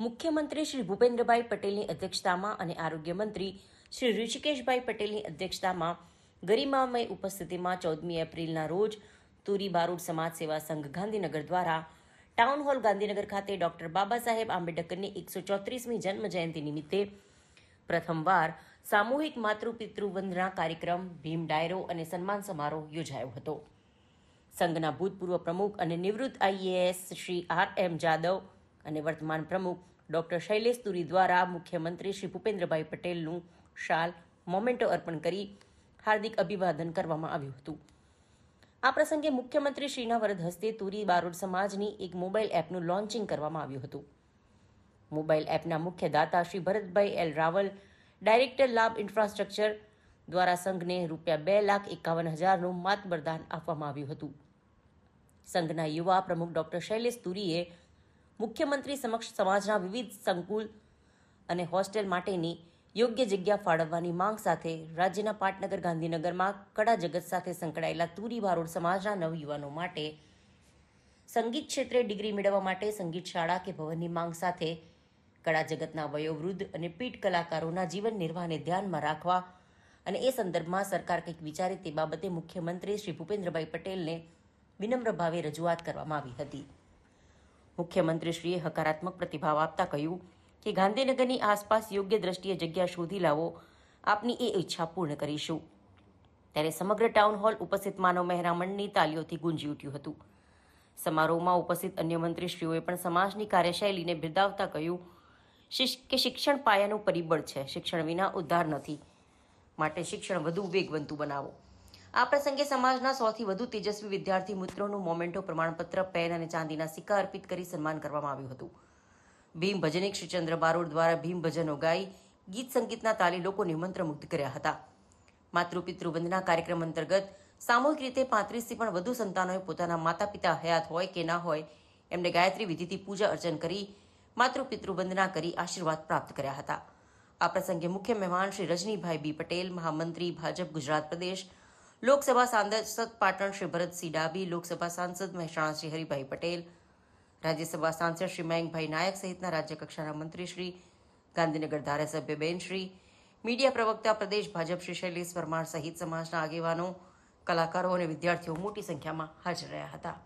મુખ્યમંત્રી શ્રી ભૂપેન્દ્રભાઈ પટેલની અધ્યક્ષતામાં અને આરોગ્ય મંત્રી શ્રી ઋષિકેશભાઈ પટેલની અધ્યક્ષતામાં ગરિમામય ઉપસ્થિતિમાં 14મી એપ્રિલના રોજ તુરી બારોટ સમાજ સેવા સંઘ ગાંધીનગર દ્વારા ટાઉન હોલ ગાંધીનગર ખાતે ડોક્ટર બાબા સાહેબ આંબેડકરની 134મી જન્મ જયંતિ નિમિત્તે પ્રથમવાર સામૂહિક માતૃપિતૃ વંદના કાર્યક્રમ, ભીમ ડાયરો અને સન્માન સમારોહ યોજાયો હતો. સંઘના ભૂતપૂર્વ પ્રમુખ અને નિવૃત્ત આઈએએસ શ્રી R.M. જાદવ અને વર્તમાન પ્રમુખ ડોક્ટર શૈલેષ તુરી દ્વારા મુખ્યમંત્રી શ્રી ભૂપેન્દ્રભાઈ પટેલનું શાલ, મોમેન્ટો અર્પણ કરી હાર્દિક અભિવાદન કરવામાં આવ્યું હતું. આ પ્રસંગે મુખ્યમંત્રી શ્રીના વરદ હસ્તે તુરી બારોટ સમાજની એક મોબાઈલ એપનું લોન્ચિંગ કરવામાં આવ્યું હતું. મોબાઈલ એપના મુખ્ય દાતા શ્રી ભરતભાઈ એલ રાવલ, ડાયરેક્ટર લાભ ઇન્ફ્રાસ્ટ્રક્ચર દ્વારા સંઘને ₹2,51,000નું માતબરદાન આપવામાં આવ્યું હતું. સંઘના યુવા પ્રમુખ ડોક્ટર શૈલેષ તુરીએ મુખ્યમંત્રી સમક્ષ સમાજના વિવિધ સંકુલ અને હોસ્ટેલ માટેની યોગ્ય જગ્યા ફાળવવાની માંગ સાથે રાજ્યના પાટનગર ગાંધીનગરમાં કળા જગત સાથે સંકળાયેલા તુરી બારોટ સમાજના નવયુવાનો માટે સંગીત ક્ષેત્રે ડિગ્રી મેળવવા માટે સંગીત શાળા કે ભવનની માંગ સાથે કળા જગતના વયોવૃદ્ધ અને પીઢ કલાકારોના જીવન નિર્વાહને ધ્યાનમાં રાખવા અને એ સંદર્ભમાં સરકાર કંઈક વિચારે તે બાબતે મુખ્યમંત્રી શ્રી ભૂપેન્દ્રભાઈ પટેલને વિનમ્ર ભાવે રજૂઆત કરવામાં આવી હતી. મુખ્યમંત્રીશ્રીએ હકારાત્મક પ્રતિભાવ આપતા કહ્યું કે ગાંધીનગરની આસપાસ યોગ્ય દ્રષ્ટિએ જગ્યા શોધી લાવો, આપની એ ઈચ્છા પૂર્ણ કરીશું. ત્યારે સમગ્ર ટાઉન હોલ ઉપસ્થિત માનવ મહેરામણની તાલીઓથી ગુંજી ઉઠ્યું હતું. સમારોહમાં ઉપસ્થિત અન્ય મંત્રીશ્રીઓએ પણ સમાજની કાર્યશૈલીને બિરદાવતા કહ્યું કે શિક્ષણ પાયાનું પરિબળ છે, શિક્ષણ વિના ઉદ્ધાર નથી, માટે શિક્ષણ વધુ વેગવંતું બનાવો. આ પ્રસંગે સમાજના 100થી વધુ તેજસ્વી વિદ્યાર્થી મિત્રોનું મોમેન્ટો, પ્રમાણપત્ર, પેન અને ચાંદીના સિક્કા અર્પિત કરી સન્માન કરવામાં આવ્યું હતું. ભીમ ભજનિક શ્રી ચંદ્ર બારોટ દ્વારા ભીમ ભજનો ગાઈ ગીત સંગીતના તાલે લોકોને મંત્રમુગ્ધ કર્યા હતા. માતૃપિતૃ વંદના કાર્યક્રમ અંતર્ગત સામૂહિક રીતે 35થી પણ વધુ સંતાનોએ પોતાના માતા પિતા હયાત હોય કે ના હોય એમને ગાયત્રી વિધિથી પૂજા અર્ચન કરી માતૃપિતૃ વંદના કરી આશીર્વાદ પ્રાપ્ત કર્યા હતા. આ પ્રસંગે મુખ્ય મહેમાન શ્રી રજનીભાઈ બી પટેલ, મહામંત્રી ભાજપ ગુજરાત પ્રદેશ, લોકસભા સાંસદ પાટણ શ્રી ભરતસિંહ ડાબી, લોકસભા સાંસદ મહેસાણા શ્રી હરિભાઈ પટેલ, રાજ્યસભા સાંસદ શ્રી મયંકભાઈ નાયક સહિતના રાજ્યકક્ષાના મંત્રીશ્રી, ગાંધીનગર ધારાસભ્ય બેનશ્રી, મીડિયા પ્રવક્તા પ્રદેશ ભાજપ શ્રી શૈલેષ પરમાર સહિત સમાજના આગેવાનો, કલાકારો અને વિદ્યાર્થીઓ મોટી સંખ્યામાં હાજર રહ્યા હતા.